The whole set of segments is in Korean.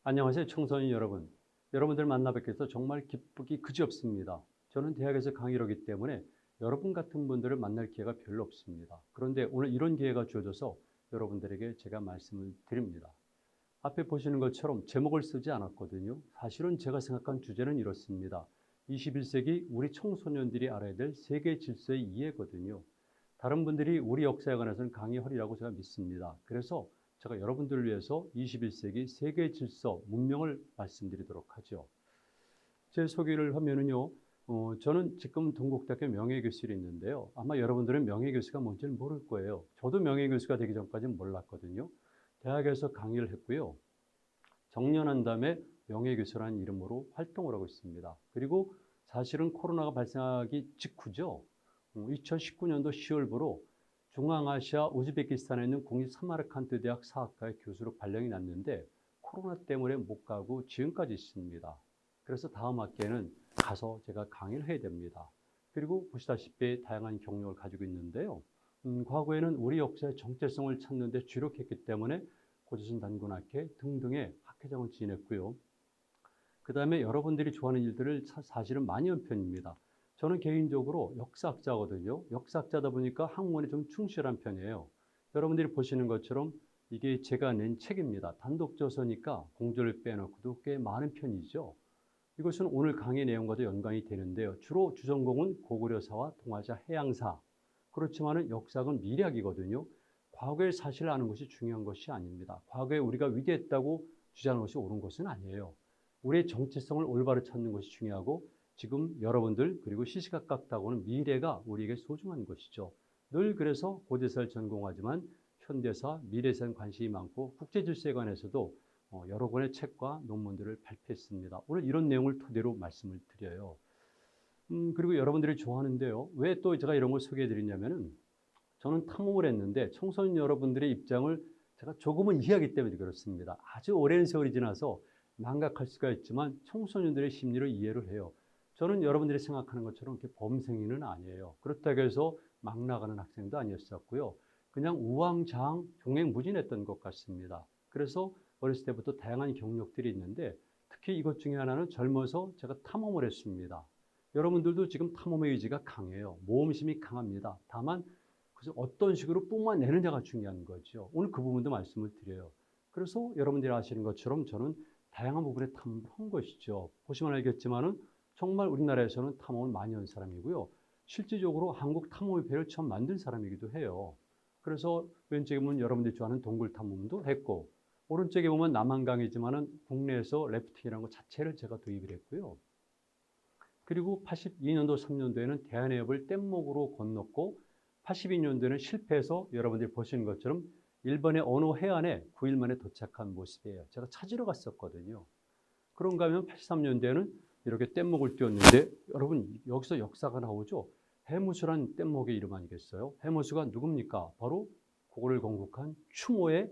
안녕하세요, 청소년 여러분. 여러분들 만나 뵙게 돼서 정말 기쁘기 그지없습니다. 저는 대학에서 강의를 하기 때문에 여러분 같은 분들을 만날 기회가 별로 없습니다. 그런데 오늘 이런 기회가 주어져서 여러분들에게 제가 말씀을 드립니다. 앞에 보시는 것처럼 제목을 쓰지 않았거든요. 사실은 제가 생각한 주제는 이렇습니다. 21세기 우리 청소년들이 알아야 될 세계 질서의 이해거든요. 다른 분들이 우리 역사에 관해서는 강의하리라고 제가 믿습니다. 그래서 제가 여러분들을 위해서 21세기 세계 질서, 문명을 말씀드리도록 하죠. 제 소개를 하면은요, 저는 지금 동국대학교 명예교실이 있는데요. 아마 여러분들은 명예교수가 뭔지는 모를 거예요. 저도 명예교수가 되기 전까지는 몰랐거든요. 대학에서 강의를 했고요. 정년한 다음에 명예교수라는 이름으로 활동을 하고 있습니다. 그리고 사실은 코로나가 발생하기 직후죠. 2019년도 10월부로 중앙아시아 우즈베키스탄에 있는 국립 사마르칸트 대학 사학과의 교수로 발령이 났는데 코로나 때문에 못 가고 지금까지 있습니다. 그래서 다음 학기에는 가서 제가 강의를 해야 됩니다. 그리고 보시다시피 다양한 경력을 가지고 있는데요. 과거에는 우리 역사의 정체성을 찾는 데 주력했기 때문에 고조선 단군학회 등등의 학회장을 지냈고요. 그 다음에 여러분들이 좋아하는 일들을 사실은 많이 한 편입니다. 저는 개인적으로 역사학자거든요. 역사학자다 보니까 학문에 좀 충실한 편이에요. 여러분들이 보시는 것처럼 이게 제가 낸 책입니다. 단독저서니까 공조를 빼놓고도 꽤 많은 편이죠. 이것은 오늘 강의 내용과도 연관이 되는데요. 주로 주전공은 고구려사와 동아시아 해양사. 그렇지만은 역사학은 미래학이거든요. 과거의 사실을 아는 것이 중요한 것이 아닙니다. 과거에 우리가 위대했다고 주장하는 것이 옳은 것은 아니에요. 우리의 정체성을 올바로 찾는 것이 중요하고 지금 여러분들 그리고 시시각각 다가오는 미래가 우리에게 소중한 것이죠. 늘 그래서 고대사를 전공하지만 현대사, 미래사에 관심이 많고 국제질서에 관해서도 여러 권의 책과 논문들을 발표했습니다. 오늘 이런 내용을 토대로 말씀을 드려요. 그리고 여러분들이 좋아하는데요. 왜 또 제가 이런 걸 소개해 드리냐면은 저는 탐험을 했는데 청소년 여러분들의 입장을 제가 조금은 이해하기 때문에 그렇습니다. 아주 오랜 세월이 지나서 망각할 수가 있지만 청소년들의 심리를 이해를 해요. 저는 여러분들이 생각하는 것처럼 이렇게 범생이는 아니에요. 그렇다고 해서 막 나가는 학생도 아니었었고요. 그냥 우왕좌왕 종횡무진했던 것 같습니다. 그래서 어렸을 때부터 다양한 경력들이 있는데 특히 이것 중에 하나는 젊어서 제가 탐험을 했습니다. 여러분들도 지금 탐험의 의지가 강해요. 모험심이 강합니다. 다만 그래서 어떤 식으로 뿜어내느냐가 중요한 거죠. 오늘 그 부분도 말씀을 드려요. 그래서 여러분들이 아시는 것처럼 저는 다양한 부분에 탐험을 한 것이죠. 보시면 알겠지만은 정말 우리나라에서는 탐험을 많이 한 사람이고요. 실질적으로 한국 탐험협회를 처음 만든 사람이기도 해요. 그래서 왼쪽에 보면 여러분들이 좋아하는 동굴 탐험도 했고 오른쪽에 보면 남한강이지만은 국내에서 래프팅이라는 것 자체를 제가 도입을 했고요. 그리고 82년도, 3년도에는 대한해협을 뗏목으로 건넜고 82년도에는 실패해서 여러분들이 보시는 것처럼 일본의 어느 해안에 9일 만에 도착한 모습이에요. 제가 찾으러 갔었거든요. 그런가 하면 83년도에는 이렇게 뗏목을 띄웠는데 여러분 여기서 역사가 나오죠. 해무수란 뗏목의 이름 아니겠어요? 해무수가 누굽니까? 바로 고구려를 건국한 추모의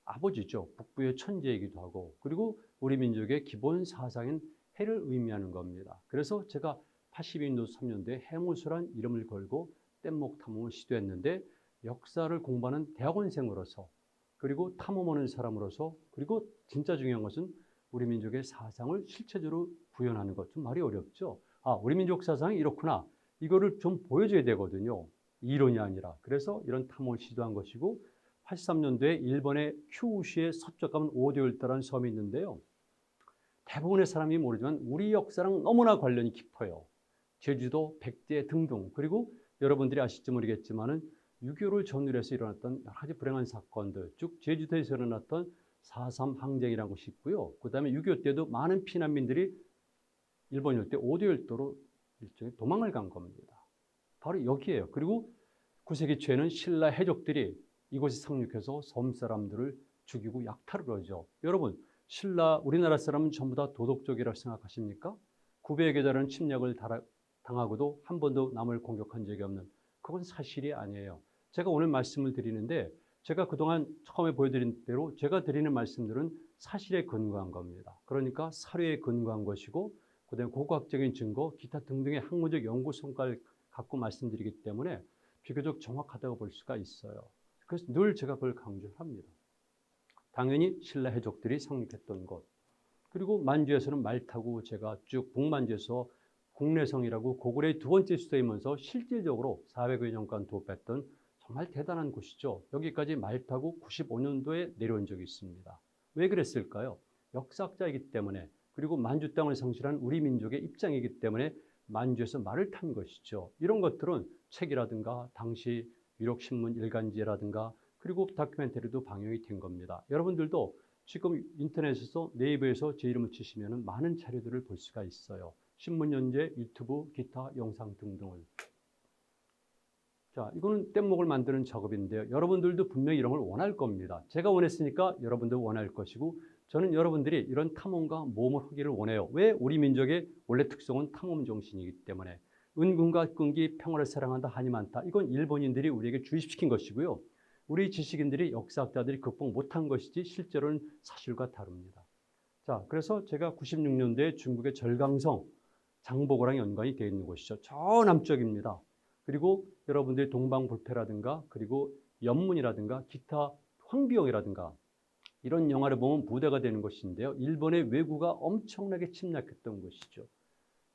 아버지죠. 북부의 천재이기도 하고 그리고 우리 민족의 기본 사상인 해를 의미하는 겁니다. 그래서 제가 82년도 3년도에 해무수란 이름을 걸고 뗏목 탐험을 시도했는데 역사를 공부하는 대학원생으로서 그리고 탐험하는 사람으로서 그리고 진짜 중요한 것은 우리 민족의 사상을 실체적으로 구현하는 것. 좀 말이 어렵죠. 아, 우리 민족 사상이 이렇구나. 이거를 좀 보여줘야 되거든요. 이론이 아니라. 그래서 이런 탐험을 시도한 것이고 83년도에 일본의 큐슈의 서쪽 가면 오데올타라는 섬이 있는데요. 대부분의 사람이 모르지만 우리 역사랑 너무나 관련이 깊어요. 제주도, 백제 등등. 그리고 여러분들이 아실지 모르겠지만은 6.25를 전후로 해서 일어났던 여러 가지 불행한 사건들, 즉 제주도에서 일어났던 4.3 항쟁이라는 것이 있고요. 그 다음에 6.25 때도 많은 피난민들이 일본 일대 오대열도로 일종의 도망을 간 겁니다. 바로 여기에요. 그리고 9세기 초에는 신라 해적들이 이곳에 상륙해서 섬 사람들을 죽이고 약탈을 하죠. 여러분, 신라 우리나라 사람은 전부 다 도덕적이라고 생각하십니까? 900여 달은 침략을 당하고도 한 번도 남을 공격한 적이 없는 그건 사실이 아니에요. 제가 오늘 말씀을 드리는데 제가 그동안 처음에 보여드린 대로 제가 드리는 말씀들은 사실에 근거한 겁니다. 그러니까 사료에 근거한 것이고 그다음에 고고학적인 증거, 기타 등등의 학문적 연구 성과를 갖고 말씀드리기 때문에 비교적 정확하다고 볼 수가 있어요. 그래서 늘 제가 그걸 강조합니다. 당연히 신라 해적들이 상륙했던 곳. 그리고 만주에서는 말 타고 제가 쭉 북만주에서 국내성이라고 고구려의 두 번째 수도이면서 실질적으로 400여 년간 도읍했던 정말 대단한 곳이죠. 여기까지 말 타고 95년도에 내려온 적이 있습니다. 왜 그랬을까요? 역사학자이기 때문에, 그리고 만주 땅을 성실한 우리 민족의 입장이기 때문에 만주에서 말을 탄 것이죠. 이런 것들은 책이라든가 당시 유력신문 일간지라든가 그리고 다큐멘터리도 방영이 된 겁니다. 여러분들도 지금 인터넷에서 네이버에서 제 이름을 치시면 많은 자료들을 볼 수가 있어요. 신문연재, 유튜브, 기타, 영상 등등을. 자, 이거는 뗏목을 만드는 작업인데요. 여러분들도 분명히 이런 걸 원할 겁니다. 제가 원했으니까 여러분도 원할 것이고, 저는 여러분들이 이런 탐험과 모험을 하기를 원해요. 왜? 우리 민족의 원래 특성은 탐험 정신이기 때문에. 은군과 끈기, 평화를 사랑한다, 한이 많다. 이건 일본인들이 우리에게 주입시킨 것이고요. 우리 지식인들이, 역사학자들이 극복 못한 것이지 실제로는 사실과 다릅니다. 자, 그래서 제가 96년도에 중국의 절강성, 장보고랑 연관이 되어 있는 곳이죠. 저 남쪽입니다. 그리고 여러분들이 동방불패라든가 그리고 연문이라든가 기타 황비용이라든가 이런 영화를 보면 부대가 되는 것인데요. 일본의 왜구가 엄청나게 침략했던 것이죠.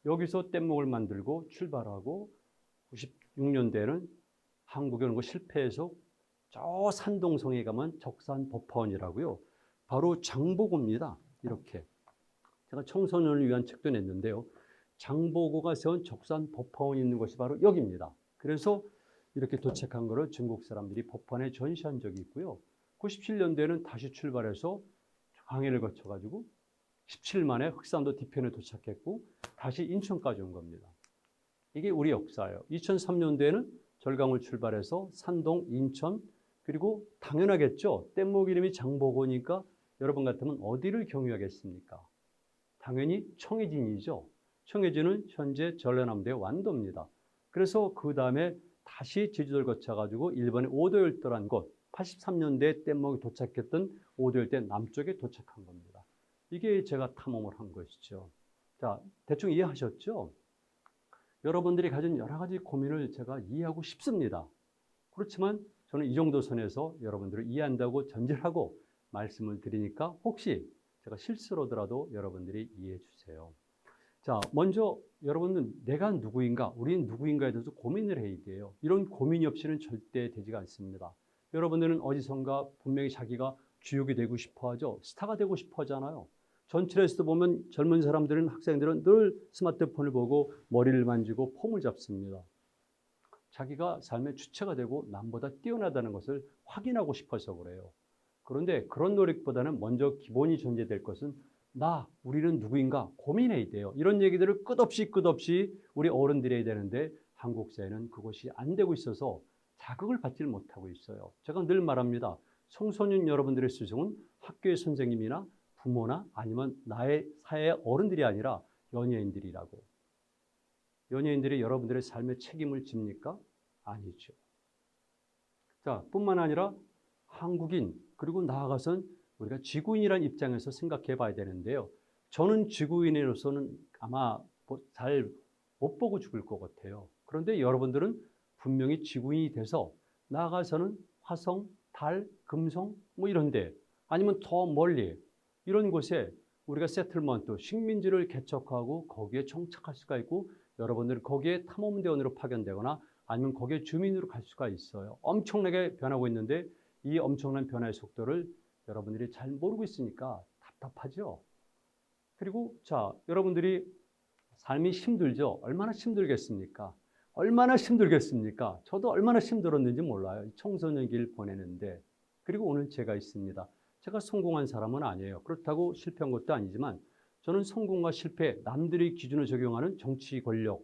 여기서 뗏목을 만들고 출발하고 96년대에는 한국에 오는 거 실패해서 저 산동성에 가면 적산법화원이라고요. 바로 장보고입니다. 이렇게. 제가 청소년을 위한 책도 냈는데요. 장보고가 세운 적산법화원이 있는 것이 바로 여기입니다. 그래서 이렇게 도착한 거를 중국 사람들이 법화원에 전시한 적이 있고요. 97년대에는 다시 출발해서 강해를 거쳐가지고 17일 만에 흑산도 뒤편에 도착했고 다시 인천까지 온 겁니다. 이게 우리 역사예요. 2003년도에는 절강을 출발해서 산동, 인천, 그리고 당연하겠죠. 뗏목 이름이 장보고니까 여러분 같으면 어디를 경유하겠습니까? 당연히 청해진이죠. 청해진은 현재 전라남도의 완도입니다. 그래서 그 다음에 다시 제주도를 거쳐가지고 일본의 오도열도라는 곳, 83년대에 뗏목이 도착했던 오도열대 남쪽에 도착한 겁니다. 이게 제가 탐험을 한 것이죠. 자, 대충 이해하셨죠? 여러분들이 가진 여러 가지 고민을 제가 이해하고 싶습니다. 그렇지만 저는 이 정도 선에서 여러분들을 이해한다고 전제하고 말씀을 드리니까 혹시 제가 실수로더라도 여러분들이 이해해 주세요. 자, 먼저 여러분은 내가 누구인가, 우리는 누구인가에 대해서 고민을 해야 돼요. 이런 고민이 없이는 절대 되지가 않습니다. 여러분들은 어디선가 분명히 자기가 주역이 되고 싶어 하죠. 스타가 되고 싶어 하잖아요. 전철에서도 보면 젊은 사람들은, 학생들은 늘 스마트폰을 보고 머리를 만지고 폼을 잡습니다. 자기가 삶의 주체가 되고 남보다 뛰어나다는 것을 확인하고 싶어서 그래요. 그런데 그런 노력보다는 먼저 기본이 전제될 것은 우리는 누구인가 고민해야 돼요. 이런 얘기들을 끝없이 우리 어른들이 해야 되는데 한국 사회는 그것이 안 되고 있어서 자극을 받지 못하고 있어요. 제가 늘 말합니다. 청소년 여러분들의 수종은 학교의 선생님이나 부모나 아니면 나의 사회의 어른들이 아니라 연예인들이라고. 연예인들이 여러분들의 삶에 책임을 집니까? 아니죠. 자, 뿐만 아니라 한국인, 그리고 나아가선 우리가 지구인이라는 입장에서 생각해 봐야 되는데요. 저는 지구인으로서는 아마 잘 못 보고 죽을 것 같아요. 그런데 여러분들은 분명히 지구인이 돼서 나아가서는 화성, 달, 금성 뭐 이런데 아니면 더 멀리 이런 곳에 우리가 세틀먼트, 식민지를 개척하고 거기에 정착할 수가 있고 여러분들은 거기에 탐험대원으로 파견되거나 아니면 거기에 주민으로 갈 수가 있어요. 엄청나게 변하고 있는데 이 엄청난 변화의 속도를 여러분들이 잘 모르고 있으니까 답답하죠. 그리고 자, 여러분들이 삶이 힘들죠. 얼마나 힘들겠습니까? 얼마나 힘들겠습니까? 저도 얼마나 힘들었는지 몰라요. 청소년기를 보내는데. 그리고 오늘 제가 있습니다. 제가 성공한 사람은 아니에요. 그렇다고 실패한 것도 아니지만 저는 성공과 실패, 남들이 기준을 적용하는 정치 권력,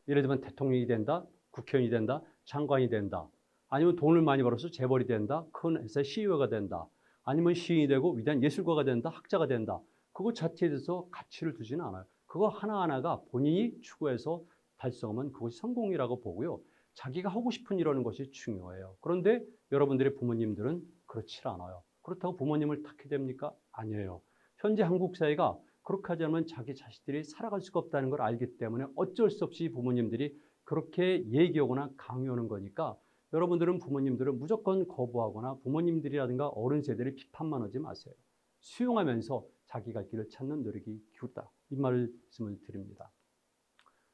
예를 들면 대통령이 된다, 국회의원이 된다, 장관이 된다, 아니면 돈을 많이 벌어서 재벌이 된다, 큰 회사의 CEO가 된다, 아니면 시인이 되고 위대한 예술가가 된다, 학자가 된다. 그거 자체에 대해서 가치를 두지는 않아요. 그거 하나하나가 본인이 추구해서 달성하면 그것이 성공이라고 보고요. 자기가 하고 싶은 일하는 것이 중요해요. 그런데 여러분들의 부모님들은 그렇지 않아요. 그렇다고 부모님을 탓해야 됩니까? 아니에요. 현재 한국 사회가 그렇게 하지 않으면 자기 자식들이 살아갈 수가 없다는 걸 알기 때문에 어쩔 수 없이 부모님들이 그렇게 얘기하거나 강요하는 거니까 여러분들은 부모님들은 무조건 거부하거나 부모님들이라든가 어른 세대를 비판만 하지 마세요. 수용하면서 자기 갈 길을 찾는 노력이 기울다. 이 말씀을 드립니다.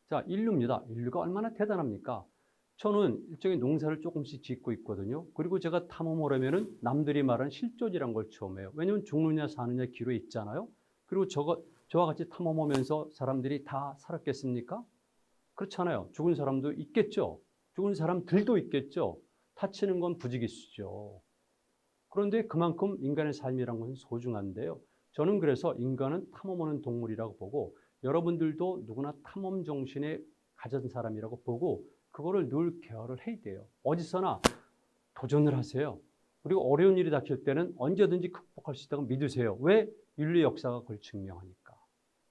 자, 인류입니다. 인류가 얼마나 대단합니까? 저는 일종의 농사를 조금씩 짓고 있거든요. 그리고 제가 탐험을 하면은 남들이 말하는 실존이란 걸 처음 해요. 왜냐면 죽느냐 사느냐 기로에 있잖아요. 그리고 저와 같이 탐험하면서 사람들이 다 살았겠습니까? 그렇잖아요. 죽은 사람도 있겠죠. 죽은 사람들도 있겠죠. 다치는 건 부지기수죠. 그런데 그만큼 인간의 삶이란 건 소중한데요. 저는 그래서 인간은 탐험하는 동물이라고 보고 여러분들도 누구나 탐험 정신에 가진 사람이라고 보고 그거를 늘 계열을 해야 돼요. 어디서나 도전을 하세요. 그리고 어려운 일이 닥칠 때는 언제든지 극복할 수 있다고 믿으세요. 왜? 인류 역사가 그걸 증명하니까.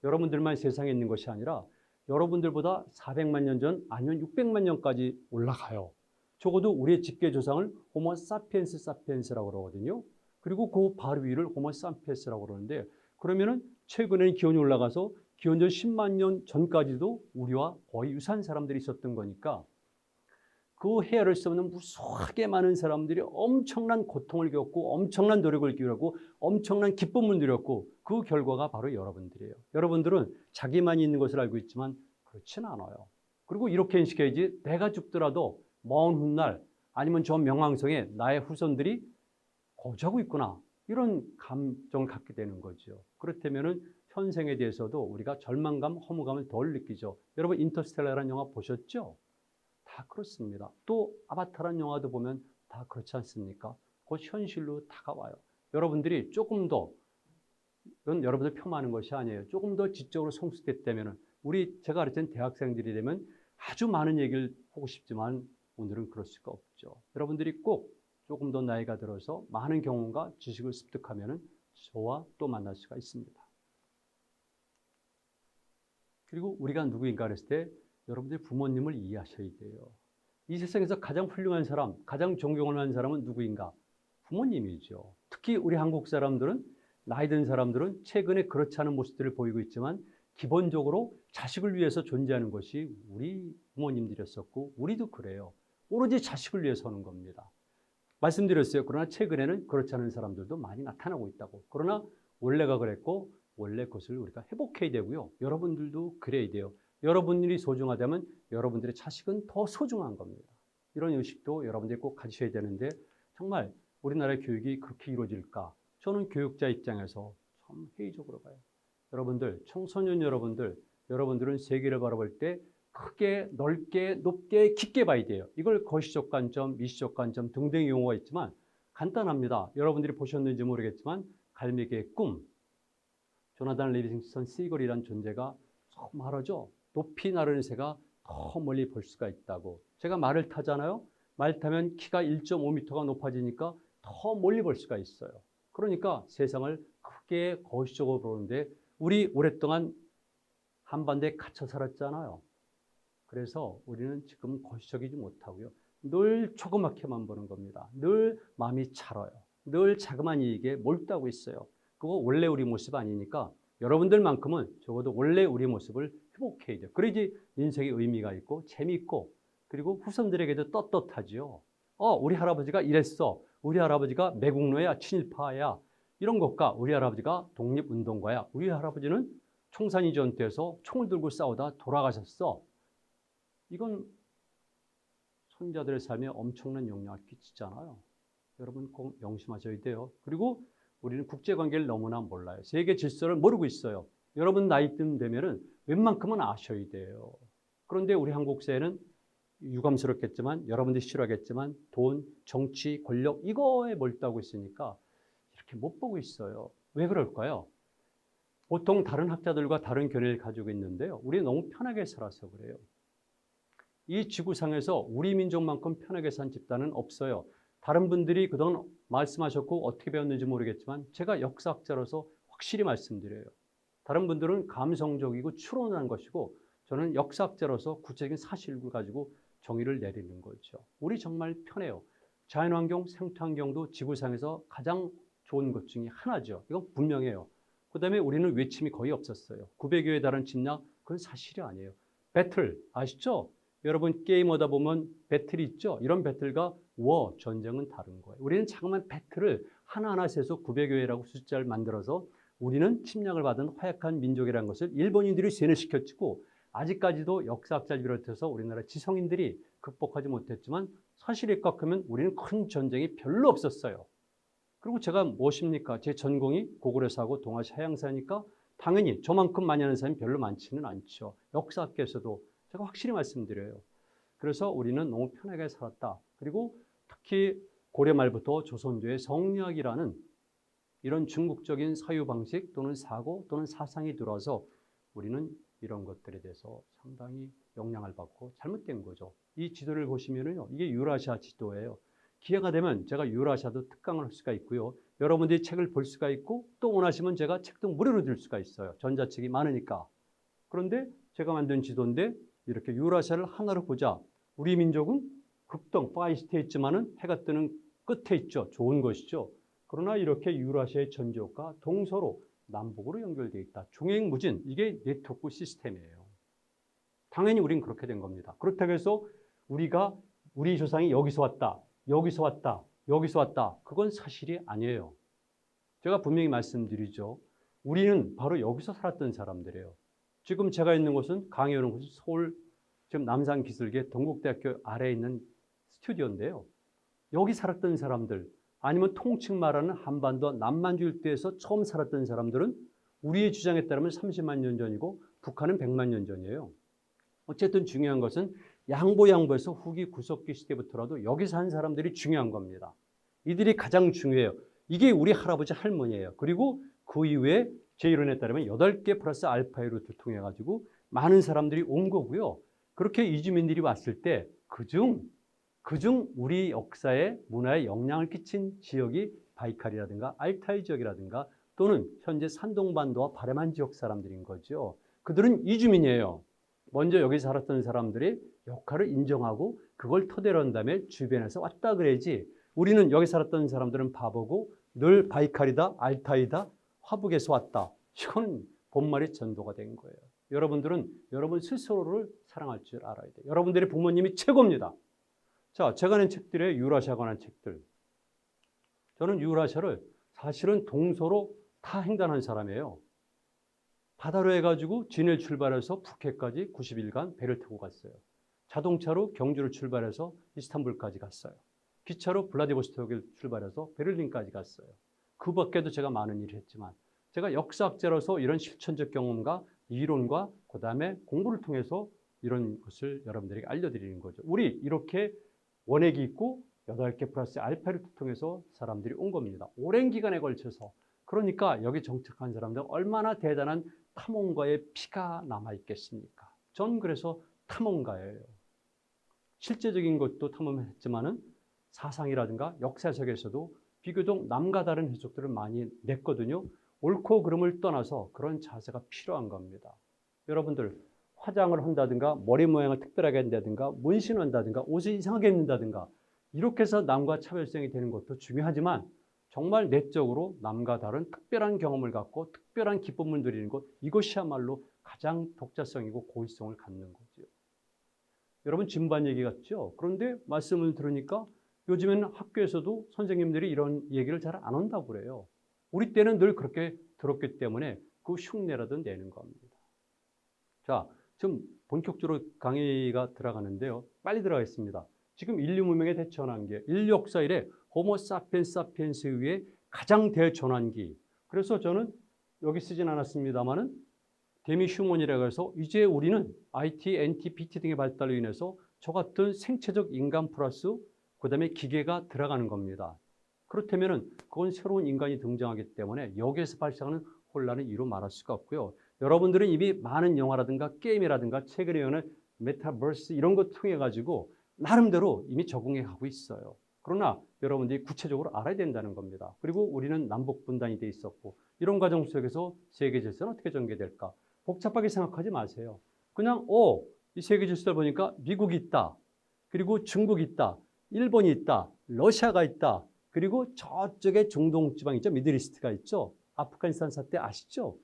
여러분들만 세상에 있는 것이 아니라 여러분들보다 400만 년 전 아니면 600만 년까지 올라가요. 적어도 우리의 직계 조상을 호모 사피엔스 사피엔스라고 그러거든요. 그리고 그 바로 위를 호모 삼피엔스라고 그러는데 그러면은 최근에 기온이 올라가서 기원전 10만 년 전까지도 우리와 거의 유사한 사람들이 있었던 거니까 그 헤아릴 수 없는 무수하게 많은 사람들이 엄청난 고통을 겪고 엄청난 노력을 기울였고 엄청난 기쁨을 누렸고 그 결과가 바로 여러분들이에요. 여러분들은 자기만이 있는 것을 알고 있지만 그렇진 않아요. 그리고 이렇게 인식해야지 내가 죽더라도 먼 훗날 아니면 저 명왕성에 나의 후손들이 거주하고 있구나. 이런 감정을 갖게 되는 거죠. 그렇다면은 현생에 대해서도 우리가 절망감, 허무감을 덜 느끼죠. 여러분 인터스텔라라는 영화 보셨죠? 다 그렇습니다. 또 아바타라는 영화도 보면 다 그렇지 않습니까? 곧 현실로 다가와요. 여러분들이 조금 더, 이건 여러분들 폄하하는 것이 아니에요. 조금 더 지적으로 성숙했다면 제가 가르친 대학생들이 되면 아주 많은 얘기를 하고 싶지만 오늘은 그럴 수가 없죠. 여러분들이 꼭 조금 더 나이가 들어서 많은 경험과 지식을 습득하면 저와 또 만날 수가 있습니다. 그리고 우리가 누구인가 그랬을 때 여러분들 부모님을 이해하셔야 돼요. 이 세상에서 가장 훌륭한 사람, 가장 존경을 하는 사람은 누구인가? 부모님이죠. 특히 우리 한국 사람들은 나이 든 사람들은 최근에 그렇지 않은 모습들을 보이고 있지만 기본적으로 자식을 위해서 존재하는 것이 우리 부모님들이었었고 우리도 그래요. 오로지 자식을 위해서 하는 겁니다. 말씀드렸어요. 그러나 최근에는 그렇지 않은 사람들도 많이 나타나고 있다고. 그러나 원래가 그랬고 원래 그것을 우리가 회복해야 되고요. 여러분들도 그래야 돼요. 여러분들이 소중하다면 여러분들의 자식은 더 소중한 겁니다. 이런 의식도 여러분들이 꼭 가지셔야 되는데 정말 우리나라의 교육이 그렇게 이루어질까? 저는 교육자 입장에서 참 회의적으로 봐요. 여러분들, 청소년 여러분들은 세계를 바라볼 때 크게, 넓게, 높게, 깊게 봐야 돼요. 이걸 거시적 관점, 미시적 관점 등등의 용어가 있지만 간단합니다. 여러분들이 보셨는지 모르겠지만 갈매기의 꿈, 조나단 리빙스턴 시걸이라는 존재가 말하죠. 높이 나르는 새가 더 멀리 볼 수가 있다고. 제가 말을 타잖아요. 말 타면 키가 1.5m가 높아지니까 더 멀리 볼 수가 있어요. 그러니까 세상을 크게 거시적으로 보는데 우리 오랫동안 한반도에 갇혀 살았잖아요. 그래서 우리는 지금 거시적이지 못하고요. 늘 조그맣게만 보는 겁니다. 늘 마음이 차려요. 늘 자그마한 이익에 몰두하고 있어요. 그거 원래 우리 모습 아니니까 여러분들만큼은 적어도 원래 우리 모습을 회복해야 돼요. 그래야지 인생의 의미가 있고 재미있고 그리고 후손들에게도 떳떳하지요. 우리 할아버지가 이랬어. 우리 할아버지가 매국노야, 친일파야. 이런 것과 우리 할아버지가 독립운동가야. 우리 할아버지는 청산리 전투에서 총을 들고 싸우다 돌아가셨어. 이건 손자들의 삶에 엄청난 영향을 끼치잖아요. 여러분 꼭 명심하셔야 돼요. 그리고 우리는 국제관계를 너무나 몰라요. 세계 질서를 모르고 있어요. 여러분 나이쯤 되면은 웬만큼은 아셔야 돼요. 그런데 우리 한국 사회는 유감스럽겠지만 여러분들이 싫어하겠지만 돈, 정치, 권력 이거에 몰두하고 있으니까 이렇게 못 보고 있어요. 왜 그럴까요? 보통 다른 학자들과 다른 견해를 가지고 있는데요. 우리는 너무 편하게 살아서 그래요. 이 지구상에서 우리 민족만큼 편하게 산 집단은 없어요. 다른 분들이 그동안 말씀하셨고 어떻게 배웠는지 모르겠지만 제가 역사학자로서 확실히 말씀드려요. 다른 분들은 감성적이고 추론한 것이고 저는 역사학자로서 구체적인 사실을 가지고 정의를 내리는 거죠. 우리 정말 편해요. 자연환경, 생태환경도 지구상에서 가장 좋은 것 중에 하나죠. 이건 분명해요. 그 다음에 우리는 외침이 거의 없었어요. 900여에 달하는 침략, 그건 사실이 아니에요. 배틀, 아시죠? 여러분 게임하다 보면 배틀이 있죠? 이런 배틀과 전쟁은 다른 거예요. 우리는 자그마한 배틀을 하나하나 세서 900여회라고 숫자를 만들어서 우리는 침략을 받은 허약한 민족이라는 것을 일본인들이 세뇌시켰고 아직까지도 역사학자를 비롯해서 우리나라 지성인들이 극복하지 못했지만 사실에 입각하면 우리는 큰 전쟁이 별로 없었어요. 그리고 제가 무엇입니까? 제 전공이 고구려사 하고 동아시아 해양사니까 당연히 저만큼 많이 하는 사람이 별로 많지는 않죠. 역사학계에서도 제가 확실히 말씀드려요. 그래서 우리는 너무 편하게 살았다. 그리고 특히 고려 말부터 조선조의 성리학이라는 이런 중국적인 사유 방식 또는 사고 또는 사상이 들어와서 우리는 이런 것들에 대해서 상당히 영향을 받고 잘못된 거죠. 이 지도를 보시면요, 이게 유라시아 지도예요. 기회가 되면 제가 유라시아도 특강을 할 수가 있고요. 여러분들이 책을 볼 수가 있고 또 원하시면 제가 책도 무료로 드릴 수가 있어요. 전자책이 많으니까. 그런데 제가 만든 지도인데 이렇게 유라시아를 하나로 보자. 우리 민족은 극동, 파이스트에 있지만은 해가 뜨는 끝에 있죠. 좋은 것이죠. 그러나 이렇게 유라시아의 전지역과 동서로 남북으로 연결되어 있다. 종횡무진, 이게 네트워크 시스템이에요. 당연히 우린 그렇게 된 겁니다. 그렇다고 해서 우리 조상이 여기서 왔다, 여기서 왔다, 여기서 왔다. 그건 사실이 아니에요. 제가 분명히 말씀드리죠. 우리는 바로 여기서 살았던 사람들이에요. 지금 제가 있는 곳은 강의 오는 곳은 서울 지금 남산기술계 동국대학교 아래에 있는 스튜디오인데요. 여기 살았던 사람들 아니면 통칭 말하는 한반도 남만주 일대에서 처음 살았던 사람들은 우리의 주장에 따르면 30만 년 전이고 북한은 100만 년 전이에요. 어쨌든 중요한 것은 양보양보에서 후기 구석기 시대부터라도 여기 산 사람들이 중요한 겁니다. 이들이 가장 중요해요. 이게 우리 할아버지 할머니예요. 그리고 그 이후에 제 이론에 따르면 8개 플러스 알파의 루트를 통해 가지고 많은 사람들이 온 거고요. 그렇게 이주민들이 왔을 때 그중 우리 역사에 문화에 영향을 끼친 지역이 바이칼이라든가 알타이 지역이라든가 또는 현재 산동반도와 바레만 지역 사람들인 거죠. 그들은 이주민이에요. 먼저 여기 살았던 사람들이 역할을 인정하고 그걸 토대로 한 다음에 주변에서 왔다 그래야지 우리는 여기 살았던 사람들은 바보고 늘 바이칼이다, 알타이다, 화북에서 왔다. 이건 본말이 전도가 된 거예요. 여러분들은 여러분 스스로를 사랑할 줄 알아야 돼요. 여러분들의 부모님이 최고입니다. 자, 제가 낸 책들에 유라시아에 관한 책들. 저는 유라시아를 사실은 동서로 다 횡단한 사람이에요. 바다로 해가지고 진해를 출발해서 푸켓까지 90일간 배를 타고 갔어요. 자동차로 경주를 출발해서 이스탄불까지 갔어요. 기차로 블라디보스토크를 출발해서 베를린까지 갔어요. 그 밖에도 제가 많은 일을 했지만 제가 역사학자로서 이런 실천적 경험과 이론과 그 다음에 공부를 통해서 이런 것을 여러분들에게 알려드리는 거죠. 우리 이렇게 원액이 있고 8개 플러스 알파를 통해서 사람들이 온 겁니다. 오랜 기간에 걸쳐서. 그러니까 여기 정착한 사람들 얼마나 대단한 탐험가의 피가 남아있겠습니까? 전 그래서 탐험가예요. 실제적인 것도 탐험했지만은 사상이라든가 역사 해석에서도 비교적 남과 다른 해석들을 많이 냈거든요. 옳고 그름을 떠나서 그런 자세가 필요한 겁니다. 여러분들 화장을 한다든가 머리 모양을 특별하게 한다든가 문신을 한다든가 옷을 이상하게 입는다든가 이렇게 해서 남과 차별성이 되는 것도 중요하지만 정말 내적으로 남과 다른 특별한 경험을 갖고 특별한 기쁨을 누리는 것 이것이야말로 가장 독자성이고 고유성을 갖는 거죠. 여러분 진반 얘기 같죠? 그런데 말씀을 들으니까 요즘에는 학교에서도 선생님들이 이런 얘기를 잘 안 한다고 그래요. 우리 때는 늘 그렇게 들었기 때문에 그 흉내라도 내는 겁니다. 자, 지금 본격적으로 강의가 들어가는데요. 빨리 들어가겠습니다. 지금 인류 문명의 대전환기, 인류 역사 이래 호모 사피엔스 사피엔스 이후에 가장 대전환기. 그래서 저는 여기 쓰진 않았습니다만은 데미 휴먼이라고 해서 이제 우리는 IT, NT, BT 등의 발달로 인해서 저 같은 생체적 인간 플러스 그다음에 기계가 들어가는 겁니다. 그렇다면은 그건 새로운 인간이 등장하기 때문에 여기에서 발생하는 혼란을 이루 말할 수가 없고요. 여러분들은 이미 많은 영화라든가 게임이라든가 책을 읽는 메타버스 이런 것 통해 가지고 나름대로 이미 적응해 가고 있어요. 그러나 여러분들이 구체적으로 알아야 된다는 겁니다. 그리고 우리는 남북 분단이 돼 있었고 이런 과정 속에서 세계 질서는 어떻게 전개될까? 복잡하게 생각하지 마세요. 그냥 이 세계 질서를 보니까 미국이 있다. 그리고 중국이 있다. 일본이 있다. 러시아가 있다. 그리고 저쪽에 중동 지방 있죠. 미들이스트가 있죠. 아프가니스탄 사태 아시죠?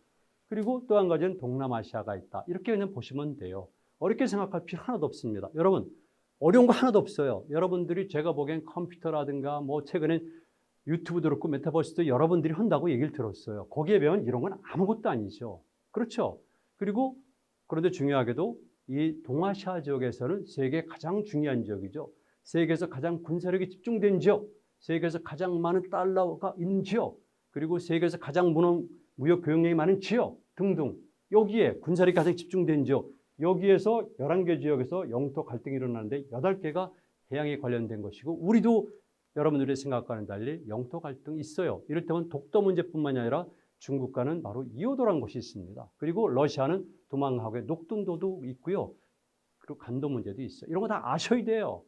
그리고 또 한 가지는 동남아시아가 있다. 이렇게 그냥 보시면 돼요. 어렵게 생각할 필요 하나도 없습니다. 여러분 어려운 거 하나도 없어요. 여러분들이 제가 보기엔 컴퓨터라든가 뭐 최근엔 유튜브도 그렇고 메타버스도 여러분들이 한다고 얘기를 들었어요. 거기에 비하면 이런 건 아무것도 아니죠. 그렇죠? 그리고 그런데 중요하게도 이 동아시아 지역에서는 세계 가장 중요한 지역이죠. 세계에서 가장 군사력이 집중된 지역, 세계에서 가장 많은 달러가 있는 지역, 그리고 세계에서 가장 무역 교역량이 많은 지역 등등. 여기에 군사력이 가장 집중된 지역, 여기에서 11개 지역에서 영토 갈등이 일어나는데 8개가 해양에 관련된 것이고, 우리도 여러분들의 생각과는 달리 영토 갈등이 있어요. 이를테면 독도 문제뿐만이 아니라 중국과는 바로 이오도라는 것이 있습니다. 그리고 러시아는 도망하고 녹둔도도 있고요. 그리고 간도 문제도 있어요. 이런 거 다 아셔야 돼요.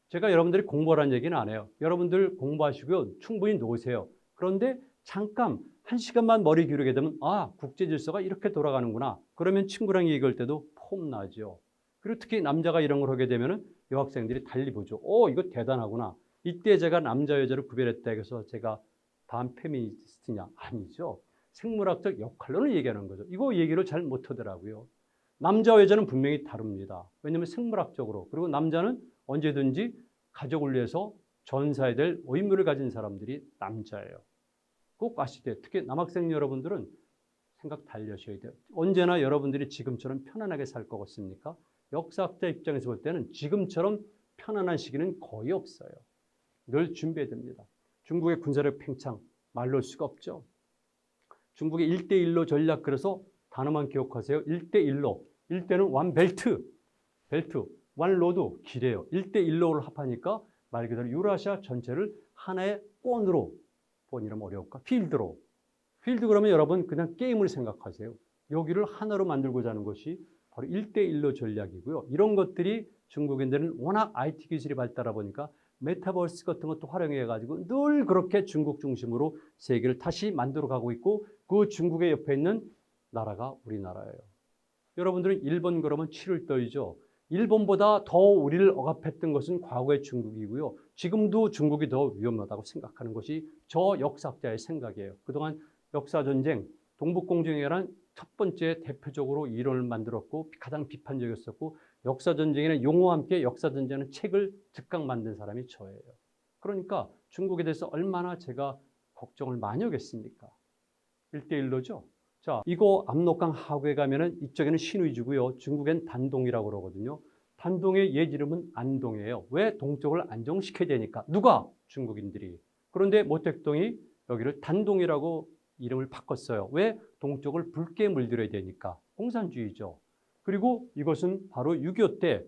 제가 여러분들이 공부하라는 얘기는 안 해요. 여러분들 공부하시고요. 충분히 놓으세요. 그런데 잠깐 1시간만 머리 기울이게 되면 국제 질서가 이렇게 돌아가는구나. 그러면 친구랑 얘기할 때도 폼나죠. 그리고 특히 남자가 이런 걸 하게 되면 여학생들이 달리 보죠. 이거 대단하구나. 이때 제가 남자 여자를 구별했다 해서 제가 다음 페미니스트냐? 아니죠. 생물학적 역할론을 얘기하는 거죠. 이거 얘기를 잘 못하더라고요. 남자와 여자는 분명히 다릅니다. 왜냐하면 생물학적으로. 그리고 남자는 언제든지 가족을 위해서 전사해야 될 의무를 가진 사람들이 남자예요. 꼭 아시되 특히 남학생 여러분들은 생각 달리 하셔야 돼요. 언제나 여러분들이 지금처럼 편안하게 살 것 같습니까? 역사학자 입장에서 볼 때는 지금처럼 편안한 시기는 거의 없어요. 늘 준비해야 됩니다. 중국의 군사력 팽창 말로 할 수가 없죠. 중국의 1대1로 전략, 그래서 단어만 기억하세요. 1대1로. 1대는 원 벨트, 원 로드, 길이에요. 1대1로를 합하니까 말 그대로 유라시아 전체를 하나의 본이라면 어려울까? 필드로. 필드 그러면 여러분 그냥 게임을 생각하세요. 여기를 하나로 만들고자 하는 것이 바로 1대1로 전략이고요. 이런 것들이 중국인들은 워낙 IT 기술이 발달하다 보니까 메타버스 같은 것도 활용해가지고 늘 그렇게 중국 중심으로 세계를 다시 만들어가고 있고, 그 중국의 옆에 있는 나라가 우리나라예요. 여러분들은 일본 그러면 치를 떨죠. 일본보다 더 우리를 억압했던 것은 과거의 중국이고요. 지금도 중국이 더 위험하다고 생각하는 것이 저 역사학자의 생각이에요. 그동안 역사전쟁, 동북공정회란 첫 번째 대표적으로 이론을 만들었고 가장 비판적이었었고, 역사전쟁에는 용어와 함께 역사전쟁은 책을 즉각 만든 사람이 저예요. 그러니까 중국에 대해서 얼마나 제가 걱정을 많이 하겠습니까? 1대1로죠. 자, 이거 압록강 하구에 가면은 이쪽에는 신의주고요. 중국엔 단동이라고 그러거든요. 단동의 옛 이름은 안동이에요. 왜? 동쪽을 안정시켜야 되니까. 누가? 중국인들이. 그런데 모택동이 여기를 단동이라고 이름을 바꿨어요. 왜? 동쪽을 붉게 물들여야 되니까. 공산주의죠. 그리고 이것은 바로 6.25 때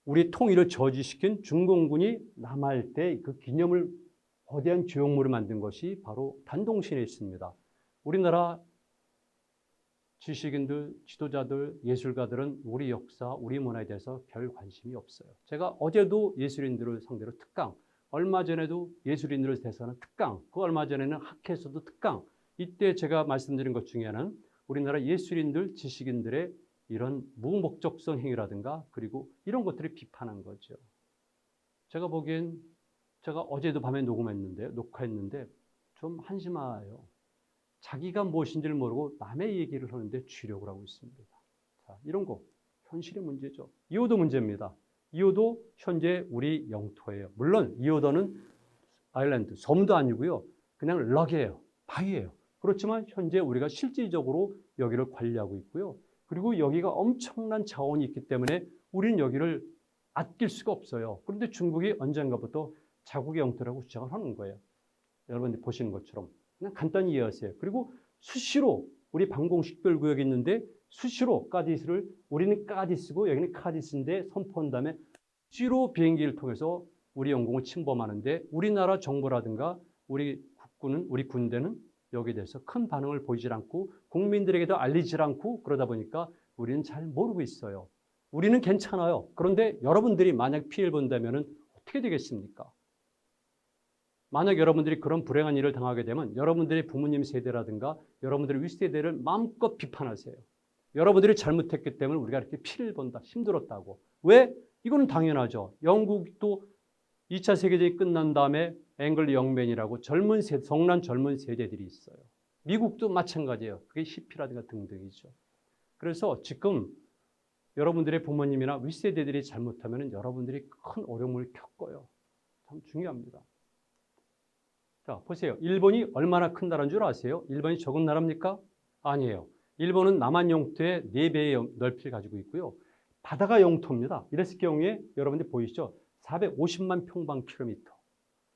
우리 통일을 저지시킨 중공군이 남할 때 그 기념을 거대한 조형물을 만든 것이 바로 단동시내에 있습니다. 우리나라 지식인들, 지도자들, 예술가들은 우리 역사, 우리 문화에 대해서 별 관심이 없어요. 제가 어제도 예술인들을 상대로 특강, 얼마 전에도 예술인들을 대해서는 특강, 그 얼마 전에는 학회에서도 특강. 이때 제가 말씀드린 것 중에 하나는 우리나라 예술인들, 지식인들의 이런 무목적성 행위라든가 그리고 이런 것들을 비판한 거죠. 제가 보기엔 제가 어제도 밤에 녹화했는데 좀 한심해요. 자기가 무엇인지를 모르고 남의 얘기를 하는데 주력을 하고 있습니다. 자, 이런 거 현실의 문제죠. 이오도 문제입니다. 이오도 현재 우리 영토예요. 물론 이오도는 아일랜드, 섬도 아니고요. 그냥 럭이에요. 바위예요. 그렇지만 현재 우리가 실질적으로 여기를 관리하고 있고요. 그리고 여기가 엄청난 자원이 있기 때문에 우리는 여기를 아낄 수가 없어요. 그런데 중국이 언젠가부터 자국의 영토라고 주장을 하는 거예요. 여러분들 보시는 것처럼. 그냥 간단히 이해하세요. 그리고 수시로 우리 방공식별구역이 있는데 수시로 까디스를 우리는 까디스고 여기는 카디스인데 선포한 다음에 수시로 비행기를 통해서 우리 영공을 침범하는데 우리나라 정부라든가 우리 국군은, 우리 군대는 여기에 대해서 큰 반응을 보이질 않고 국민들에게도 알리질 않고 그러다 보니까 우리는 잘 모르고 있어요. 우리는 괜찮아요. 그런데 여러분들이 만약 피해를 본다면 어떻게 되겠습니까? 만약 여러분들이 그런 불행한 일을 당하게 되면 여러분들의 부모님 세대라든가 여러분들의 윗세대를 마음껏 비판하세요. 여러분들이 잘못했기 때문에 우리가 이렇게 피해를 본다, 힘들었다고. 왜? 이건 당연하죠. 영국도 2차 세계대전이 끝난 다음에 앵글리 영맨이라고 성난 젊은 세대들이 있어요. 미국도 마찬가지예요. 그게 히피라든가 등등이죠. 그래서 지금 여러분들의 부모님이나 윗세대들이 잘못하면 여러분들이 큰 어려움을 겪어요. 참 중요합니다. 자, 보세요. 일본이 얼마나 큰 나라인 줄 아세요? 일본이 적은 나라입니까? 아니에요. 일본은 남한 영토의 4배의 넓이를 가지고 있고요. 바다가 영토입니다. 이랬을 경우에 여러분들 보이시죠? 450만 평방킬로미터.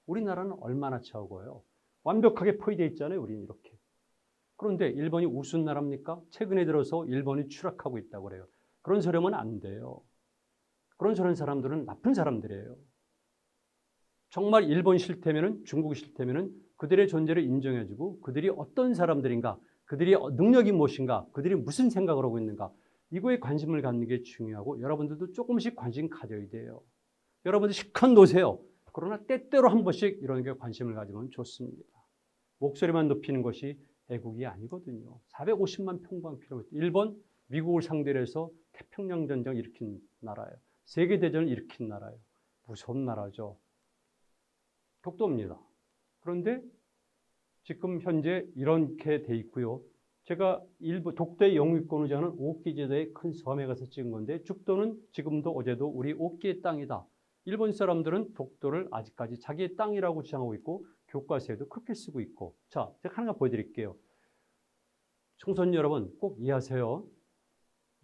우리나라는 얼마나 적어요? 완벽하게 포위되어 있잖아요. 우리는 이렇게. 그런데 일본이 우스운 나라입니까? 최근에 들어서 일본이 추락하고 있다고 그래요. 그런 소리 하면 안 돼요. 그런 저런 사람들은 나쁜 사람들이에요. 정말 일본 싫다면은 중국 싫다면은 그들의 존재를 인정해주고 그들이 어떤 사람들인가, 그들의 능력이 무엇인가, 그들이 무슨 생각을 하고 있는가 이거에 관심을 갖는 게 중요하고 여러분들도 조금씩 관심 가져야 돼요. 여러분들 실컷 노세요. 그러나 때때로 한 번씩 이런 게 관심을 가지면 좋습니다. 목소리만 높이는 것이 애국이 아니거든요. 450만 평방킬로미터. 일본, 미국을 상대로 해서 태평양 전쟁을 일으킨 나라예요. 세계대전을 일으킨 나라예요. 무서운 나라죠. 독도입니다. 그런데 지금 현재 이렇게 돼 있고요. 제가 독도의 영유권을 저는 오키제도의 큰 섬에 가서 찍은 건데 죽도는 지금도 어제도 우리 오키의 땅이다. 일본 사람들은 독도를 아직까지 자기의 땅이라고 주장하고 있고 교과서에도 그렇게 쓰고 있고. 자, 제가 하나 보여드릴게요. 청소년 여러분 꼭 이해하세요.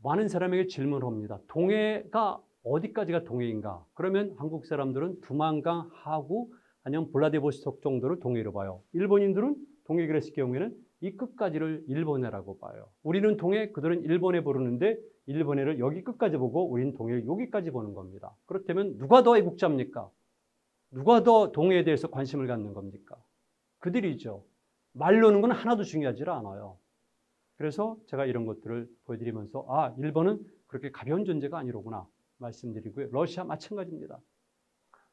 많은 사람에게 질문을 합니다. 동해가 어디까지가 동해인가? 그러면 한국 사람들은 두만강, 하구, 아니면 블라디보스톡 정도를 동해로 봐요. 일본인들은 동해 그랬을 경우에는 이 끝까지를 일본해라고 봐요. 우리는 동해, 그들은 일본해 부르는데 일본해를 여기 끝까지 보고 우리는 동해를 여기까지 보는 겁니다. 그렇다면 누가 더 애국자입니까? 누가 더 동해에 대해서 관심을 갖는 겁니까? 그들이죠. 말로는 건 하나도 중요하지 않아요. 그래서 제가 이런 것들을 보여드리면서 아, 일본은 그렇게 가벼운 존재가 아니로구나 말씀드리고요. 러시아 마찬가지입니다.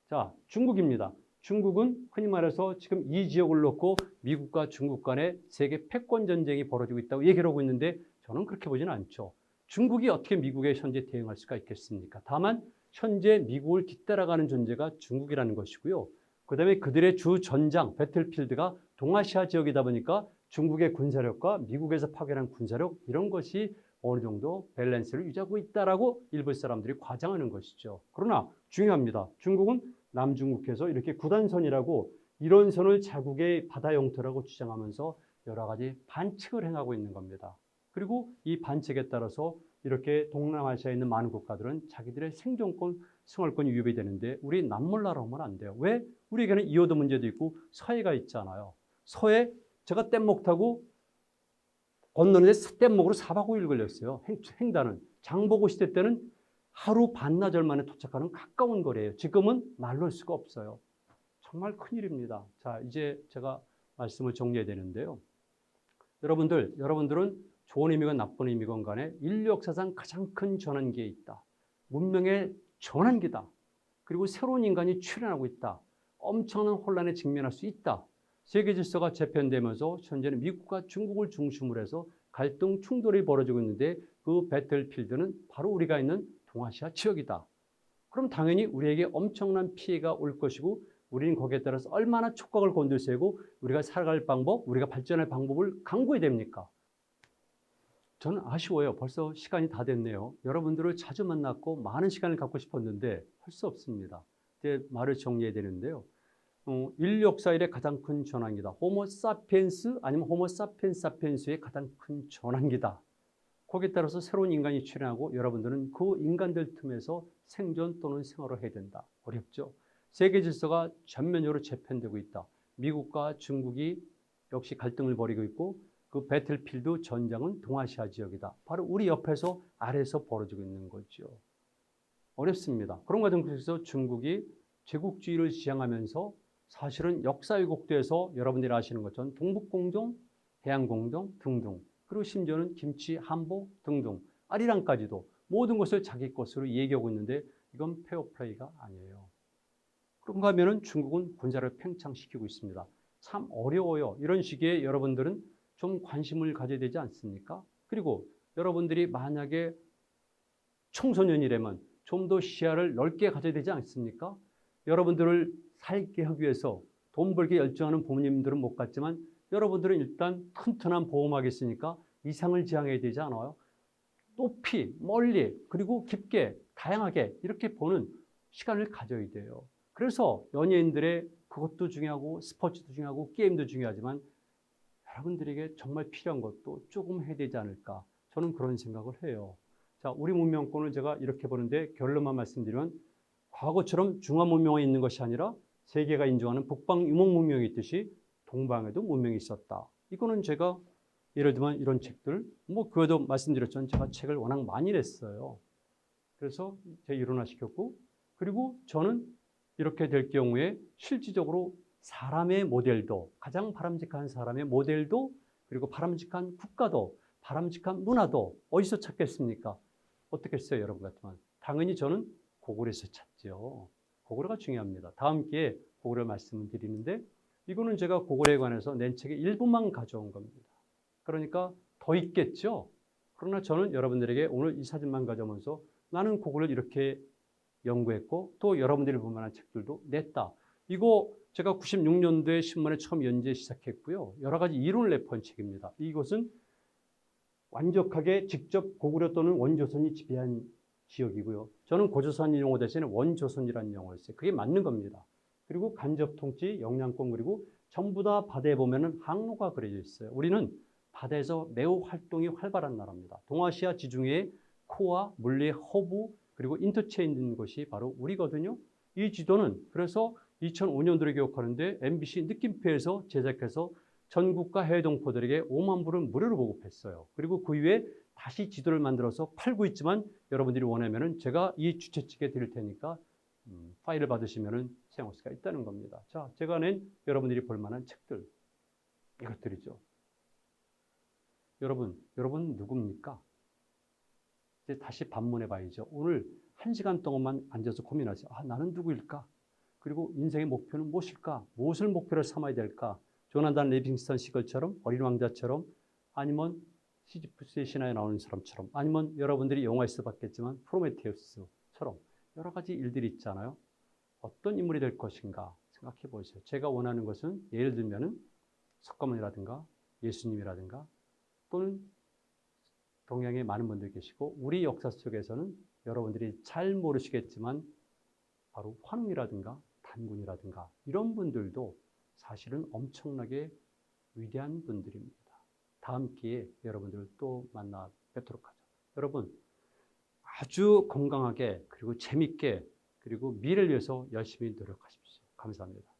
자, 중국입니다. 중국은 흔히 말해서 지금 이 지역을 놓고 미국과 중국 간의 세계 패권 전쟁이 벌어지고 있다고 얘기를 하고 있는데 저는 그렇게 보지는 않죠. 중국이 어떻게 미국에 현재 대응할 수가 있겠습니까? 다만 현재 미국을 뒤따라가는 존재가 중국이라는 것이고요. 그다음에 그들의 주 전장, 배틀필드가 동아시아 지역이다 보니까 중국의 군사력과 미국에서 파견한 군사력 이런 것이 어느 정도 밸런스를 유지하고 있다라고 일본 사람들이 과장하는 것이죠. 그러나 중요합니다. 중국은 남중국해에서 이렇게 구단선이라고 이런 선을 자국의 바다 영토라고 주장하면서 여러 가지 반칙을 행하고 있는 겁니다. 그리고 이 반칙에 따라서 이렇게 동남아시아에 있는 많은 국가들은 자기들의 생존권, 생활권이 위협이 되는데 우리 남몰라라 하면 안 돼요. 왜? 우리에게는 이호도 문제도 있고 서해가 있잖아요. 서해 제가 뗏목 타고 건너는데 뗏목으로 4박 5일 걸렸어요. 횡단은. 장보고 시대 때는 하루 반나절 만에 도착하는 가까운 거리예요. 지금은 말로 할 수가 없어요. 정말 큰일입니다. 자, 이제 제가 말씀을 정리해야 되는데요. 여러분들은 좋은 의미건 나쁜 의미건 간에 인류 역사상 가장 큰 전환기에 있다. 문명의 전환기다. 그리고 새로운 인간이 출현하고 있다. 엄청난 혼란에 직면할 수 있다. 세계 질서가 재편되면서 현재는 미국과 중국을 중심으로 해서 갈등 충돌이 벌어지고 있는데 그 배틀필드는 바로 우리가 있는 동아시아 지역이다. 그럼 당연히 우리에게 엄청난 피해가 올 것이고 우리는 거기에 따라서 얼마나 촉각을 곤두세우고 우리가 살아갈 방법, 우리가 발전할 방법을 강구해야 됩니까? 저는 아쉬워요. 벌써 시간이 다 됐네요. 여러분들을 자주 만났고 많은 시간을 갖고 싶었는데 할 수 없습니다. 이제 말을 정리해야 되는데요. 인류 역사 일의 가장 큰 전환기다. 호모 사피엔스 아니면 호모 사피엔스 사피엔스의 가장 큰 전환기다. 거기에 따라서 새로운 인간이 출현하고 여러분들은 그 인간들 틈에서 생존 또는 생활을 해야 된다. 어렵죠? 세계 질서가 전면적으로 재편되고 있다. 미국과 중국이 역시 갈등을 벌이고 있고 그 배틀필드 전장은 동아시아 지역이다. 바로 우리 옆에서 아래에서 벌어지고 있는 거죠. 어렵습니다. 그런 과정 속에서 중국이 제국주의를 지향하면서 사실은 역사 왜곡돼서 여러분들이 아시는 것처럼 동북공정, 해양공정 등등 그리고 심지어는 김치, 한복 등등 아리랑까지도 모든 것을 자기 것으로 얘기하고 있는데 이건 페어플레이가 아니에요. 그런가 하면은 중국은 군사를 팽창시키고 있습니다. 참 어려워요. 이런 시기에 여러분들은 좀 관심을 가져야 되지 않습니까? 그리고 여러분들이 만약에 청소년이라면 좀 더 시야를 넓게 가져야 되지 않습니까? 여러분들을 살게 하기 위해서 돈 벌기 열정하는 부모님들은 못 갔지만 여러분들은 일단 튼튼한 보험하게 있으니까 이상을 지향해야 되지 않아요? 높이, 멀리, 그리고 깊게, 다양하게 이렇게 보는 시간을 가져야 돼요. 그래서 연예인들의 그것도 중요하고 스포츠도 중요하고 게임도 중요하지만 여러분들에게 정말 필요한 것도 조금 해야 되지 않을까. 저는 그런 생각을 해요. 자, 우리 문명권을 제가 이렇게 보는데 결론만 말씀드리면 과거처럼 중화 문명이 있는 것이 아니라 세계가 인정하는 북방 유목 문명이 있듯이 동방에도 문명이 있었다. 이거는 제가 예를 들면 이런 책들, 뭐 그에도 말씀드렸지만 제가 책을 워낙 많이 냈어요. 그래서 제가 일원화시켰고, 그리고 저는 이렇게 될 경우에 실질적으로 사람의 모델도, 가장 바람직한 사람의 모델도, 그리고 바람직한 국가도, 바람직한 문화도 어디서 찾겠습니까? 어떻게 써요, 여러분 같으면? 당연히 저는 고구려에서 찾죠. 고구려가 중요합니다. 다음 기회에 고구려 말씀을 드리는데, 이거는 제가 고구려에 관해서 낸 책의 일부만 가져온 겁니다. 그러니까 더 있겠죠. 그러나 저는 여러분들에게 오늘 이 사진만 가져오면서 나는 고구려를 이렇게 연구했고 또 여러분들이 볼 만한 책들도 냈다. 이거 제가 96년도에 신문에 처음 연재 시작했고요. 여러 가지 이론을 내포한 책입니다. 이것은 완벽하게 직접 고구려 또는 원조선이 지배한 지역이고요. 저는 고조선 용어 대신에 원조선이라는 용어를 써요. 그게 맞는 겁니다. 그리고 간접 통치, 영향권, 그리고 전부 다 바다에 보면은 항로가 그려져 있어요. 우리는 바다에서 매우 활동이 활발한 나라입니다. 동아시아 지중해의 코와 물리의 허브 그리고 인터체인 있는 것이 바로 우리거든요. 이 지도는 그래서 2005년도를 기억하는데 MBC 느낌표에서 제작해서 전국과 해외 동포들에게 5만 부를 무료로 보급했어요. 그리고 그 이후에 다시 지도를 만들어서 팔고 있지만 여러분들이 원하면은 제가 이 주최 측에 드릴 테니까 파일을 받으시면은 사용할 수가 있다는 겁니다. 자, 제가 낸 여러분들이 볼 만한 책들 이것들이죠. 여러분 누굽니까? 이제 다시 반문해 봐야죠. 오늘 1시간 동안만 앉아서 고민하세요. 아, 나는 누구일까? 그리고 인생의 목표는 무엇일까? 무엇을 목표로 삼아야 될까? 조나단 리빙스턴 시걸처럼 어린 왕자처럼 아니면 시지프스의 신화에 나오는 사람처럼 아니면 여러분들이 영화에서 봤겠지만 프로메테우스처럼 여러 가지 일들이 있잖아요. 어떤 인물이 될 것인가 생각해 보세요. 제가 원하는 것은 예를 들면은 석가모니라든가 예수님이라든가 또는 동양에 많은 분들이 계시고 우리 역사 속에서는 여러분들이 잘 모르시겠지만 바로 환웅이라든가 단군이라든가 이런 분들도 사실은 엄청나게 위대한 분들입니다. 다음 기회에 여러분들을 또 만나 뵙도록 하죠. 여러분 아주 건강하게 그리고 재밌게 그리고 미래를 위해서 열심히 노력하십시오. 감사합니다.